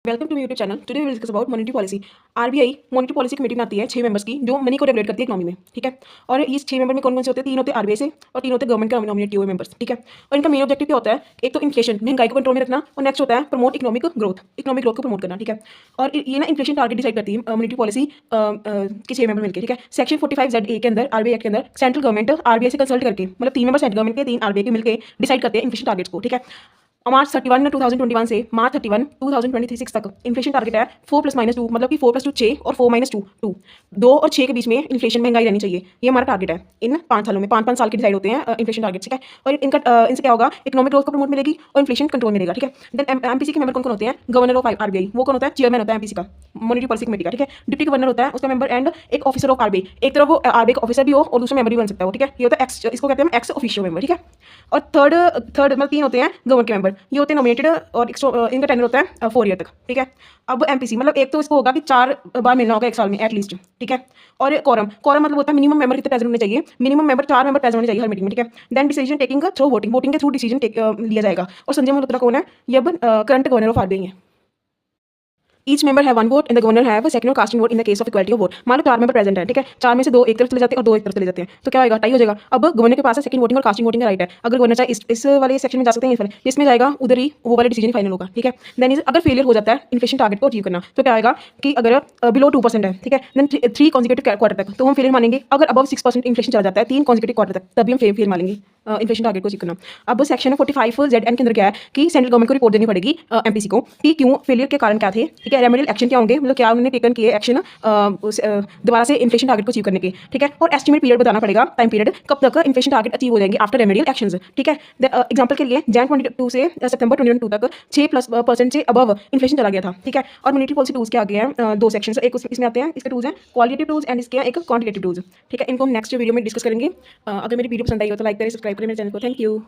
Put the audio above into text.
Welcome to YouTube channel. Today will discuss about monetary policy. RBI monetary policy committee बनाती है 6 members की, जो money को regulate करती है इकोनॉमी में। ठीक है। और इस 6 मेंबर में कौन कौन से होते हैं? 3 होते हैं आरबीआई से और 3 होते हैं गवर्नमेंट के नॉमिनेट किए हुए मेंबर्स। ठीक है। और इनका मेन ऑब्जेक्टिव क्या होता है? एक तो इन्फ्लेशन, महंगाई को कंट्रोल में रखना, और नेक्स्ट होता है प्रमोट इकोनॉमिक ग्रोथ को प्रमोट करना। ठीक है। और ये ना इन्फ्लेशन टारगेट डिसाइड करती है मॉनेटरी पॉलिसी के 6 मेंबर मिलकर। ठीक है। सेक्शन 45Z(A) के अंदर, आरबीआई के अंदर, सेंट्रल गवर्नमेंट आरबीआई से कंसल्ट करके, मतलब 3 मेंबर सेंट्रल गवर्नमेंट के, 3 आरबीआई के मिलकर डिसाइड करते हैं इन्फ्लेशन टारगेट्स को। ठीक है। मार्च 31 2021 से मार्च 31 2026 तक इन्फ्लेशन टारगेट है 4+-2, मतलब कि 4+2 6 और 4-2 2, 2 और 6 के बीच में इन्फ्लेशन महंगाई रहनी चाहिए। ये हमारा टारगेट है। इन 5 सालों में 5-5 साल के डिसाइड होते हैं इन्फ्लेशन टारगेट। ठीक है। और इनसे क्या होगा? इकोनॉमिक ग्रोथ को प्रमोट मिलेगी और इन्फ्लेशन कंट्रोल मिलेगा। ठीक है। देन एमपीसी के मेंबर कौन कौन होते हैं? गवर्नर ऑफ आरबीआई, वो कौन होता है? चेयरमैन होता है एमपीसी का, मॉनेटरी पॉलिसी कमेटी का। ठीक है। डिप्टी गवर्नर होता है उसका मेंबर, एंड एक ऑफिसर ऑफ आरबीआई। एक तरफ वो आरबीआई का ऑफिसर भी हो और दूसरा मेंबर भी बन सकता है। ठीक है। ये होता है एक्स, इसको कहते हैं एक्स ऑफिशियो मेंबर। ठीक है। और थर्ड मतलब 3 होते हैं गवर्नमेंट के मेंबर, ये होते हैं नॉमिनेटेड, और इनका टेन्योर होता है 4 ईयर तक। ठीक है। अब एमपीसी मतलब एक तो इसको होगा कि 4 बार मिलना होगा 1 साल में एटलीस्ट। ठीक है। और कोरम मतलब होता है मिनिमम मेंबर कितने प्रेजेंट होने चाहिए? मिनिमम मेंबर 4 मेंबर प्रेजेंट होने चाहिए हर मीटिंग में। ठीक है। Then decision taking through voting के थ्रू डिसीजन लिया जाएगा। और संजय मल्होत्रा कौन है? ये अब करंट गवर्नर ऑफ आरबीआई है। ईच मेंबर है 1 वोट एंड द गवर्नर है सेकंड और casting vote in the case of equality of vote. मान लो 4 मेंबर प्रेजेंट है। ठीक है। 4 में से 2 एक तरफ चले जाते हैं और 2 एक तरफ चले जाते हैं, तो क्या होगा? टाई हो जाएगा। अब गवर्नर के पास है सेकंड वोटिंग और कास्टिंग वोटिंग का राइट है। अगर गवर्नर चाहे इस वाले सेक्शन में जा सकते हैं, इसमें जाएगा, उधर ही वो वाला डिसीजन फाइनल होगा। ठीक है। देन अगर फेलियर हो जाता है इन्फ्लेशन टारगेट को अचीव करना, तो क्या आएगा कि अगर बिलो 2% है, ठीक है, देन 3 कॉन्जिक्यूटिव क्वार्टर तक तो हम फेलियर मानेंगे। अगर अबव 6% इन्फ्लेशन चला जाता है 3 कॉन्जिक्यूटिव क्वार्टर तक, तभी हम फेलियर मानेंगे इन्फ्लेशन टारगेट को अचीव करना। अब सेक्शन 45ZN के अंदर क्या है कि सेंट्रल गवर्नमेंट को रिपोर्ट देनी पड़ेगी एमपीसी को कि क्यों फेलियर के कारण क्या थे। ठीक है। रेमेडियल एक्शन क्या होंगे, मतलब क्या उन्होंने टेकन किए एक्शन दोबारा से इन्फ्लेशन टारगेट को अचीव करने के। ठीक है। और एस्टिमेट पीरियड बताना पड़ेगा, टाइम पीरियड कब तक इन्फ्लेशन टारगेट अचीव हो जाएंगे आफ्टर रेमेडियल एक्शंस। ठीक है। एग्जांपल के लिए जैन 22 से सितंबर 2022 तक 6+% से अबव इन्फ्लेशन चला गया था। ठीक है। और मॉनेटरी पॉलिसी टूल्स के आगे हैं 2 सेक्शन, एक इसमें आते हैं, इसके टूल्स हैं क्वालिटेटिव टूल्स एंड इसके हैं एक क्वांटिटेटिव टूल्स। ठीक है। इनको हम नेक्स्ट वीडियो में डिस्कस करेंगे। अगर मेरी वीडियो पसंद आई हो तो लाइक करें, सब्सक्राइब करें मेरे चैनल को। Thank you.